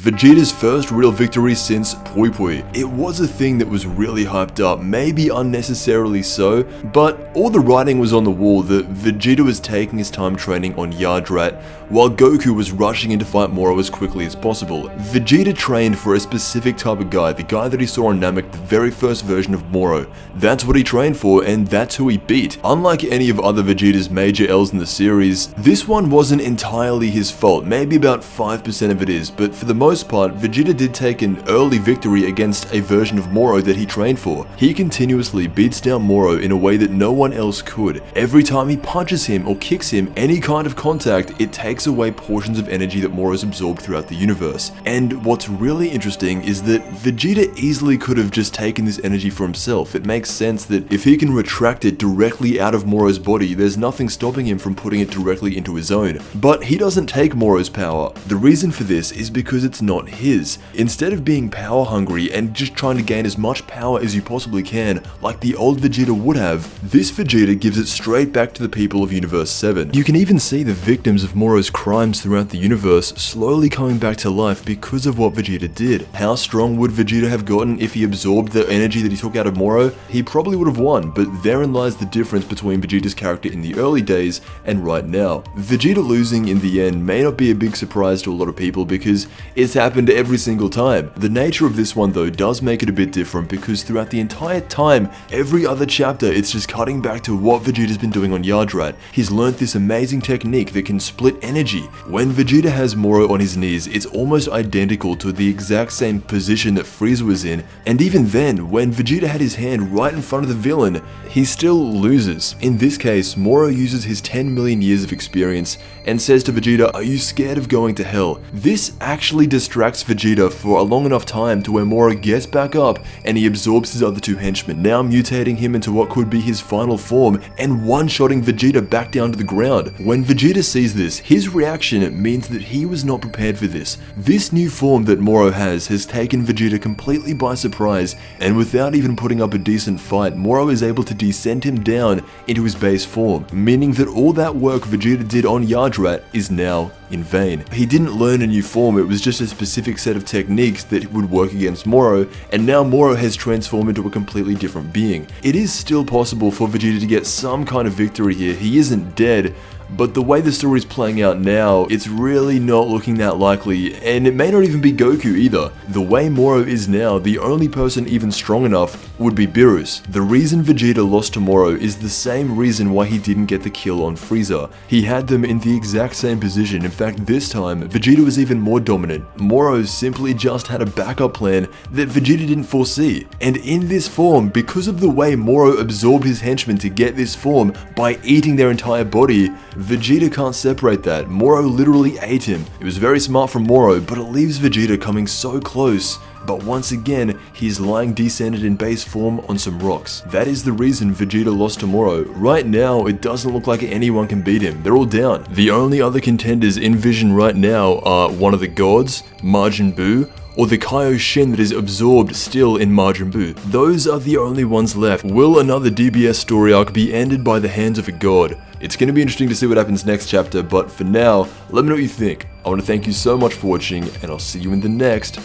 Vegeta's first real victory since Pui Pui. It was a thing that was really hyped up, maybe unnecessarily so, but all the writing was on the wall that Vegeta was taking his time training on Yardrat, while Goku was rushing in to fight Moro as quickly as possible. Vegeta trained for a specific type of guy, the guy that he saw on Namek, the very first version of Moro. That's what he trained for, and that's who he beat. Unlike any of other Vegeta's major L's in the series, this one wasn't entirely his fault, maybe about 5% of it is, but for the most part, Vegeta did take an early victory against a version of Moro that he trained for. He continuously beats down Moro in a way that no one else could. Every time he punches him or kicks him, any kind of contact, it takes away portions of energy that Moro's absorbed throughout the universe. And what's really interesting is that Vegeta easily could have just taken this energy for himself. It makes sense that if he can retract it directly out of Moro's body, there's nothing stopping him from putting it directly into his own. But he doesn't take Moro's power. The reason for this is because it's not his. Instead of being power hungry and just trying to gain as much power as you possibly can, like the old Vegeta would have, this Vegeta gives it straight back to the people of Universe 7. You can even see the victims of Moro's crimes throughout the universe slowly coming back to life because of what Vegeta did. How strong would Vegeta have gotten if he absorbed the energy that he took out of Moro? He probably would have won, but therein lies the difference between Vegeta's character in the early days and right now. Vegeta losing in the end may not be a big surprise to a lot of people because it's happened every single time. The nature of this one though does make it a bit different because throughout the entire time, every other chapter, it's just cutting back to what Vegeta's been doing on Yardrat. He's learnt this amazing technique that can split energy. When Vegeta has Moro on his knees, it's almost identical to the exact same position that Frieza was in, and even then, when Vegeta had his hand right in front of the villain, he still loses. In this case, Moro uses his 10 million years of experience and says to Vegeta, "Are you scared of going to hell?" This actually distracts Vegeta for a long enough time to where Moro gets back up and he absorbs his other two henchmen, now mutating him into what could be his final form and one-shotting Vegeta back down to the ground. When Vegeta sees this, his reaction means that he was not prepared for this. This new form that Moro has taken Vegeta completely by surprise, and without even putting up a decent fight, Moro is able to descend him down into his base form, meaning that all that work Vegeta did on Yardrat is now in vain. He didn't learn a new form, it was just a specific set of techniques that would work against Moro, and now Moro has transformed into a completely different being. It is still possible for Vegeta to get some kind of victory here. He isn't dead, but the way the story is playing out now, it's really not looking that likely, and it may not even be Goku either. The way Moro is now, the only person even strong enough would be Beerus. The reason Vegeta lost to Moro is the same reason why he didn't get the kill on Frieza. He had them in the exact same position. In fact, this time, Vegeta was even more dominant. Moro simply just had a backup plan that Vegeta didn't foresee. And in this form, because of the way Moro absorbed his henchmen to get this form by eating their entire body, Vegeta can't separate that. Moro literally ate him. It was very smart from Moro, but it leaves Vegeta coming so close. But once again, he's lying descended in base form on some rocks. That is the reason Vegeta lost to Moro. Right now, it doesn't look like anyone can beat him. They're all down. The only other contenders in Vision right now are one of the gods, Majin Buu, or the Kaioshin that is absorbed still in Majin Buu. Those are the only ones left. Will another DBS story arc be ended by the hands of a god? It's going to be interesting to see what happens next chapter, but for now, let me know what you think. I want to thank you so much for watching, and I'll see you in the next.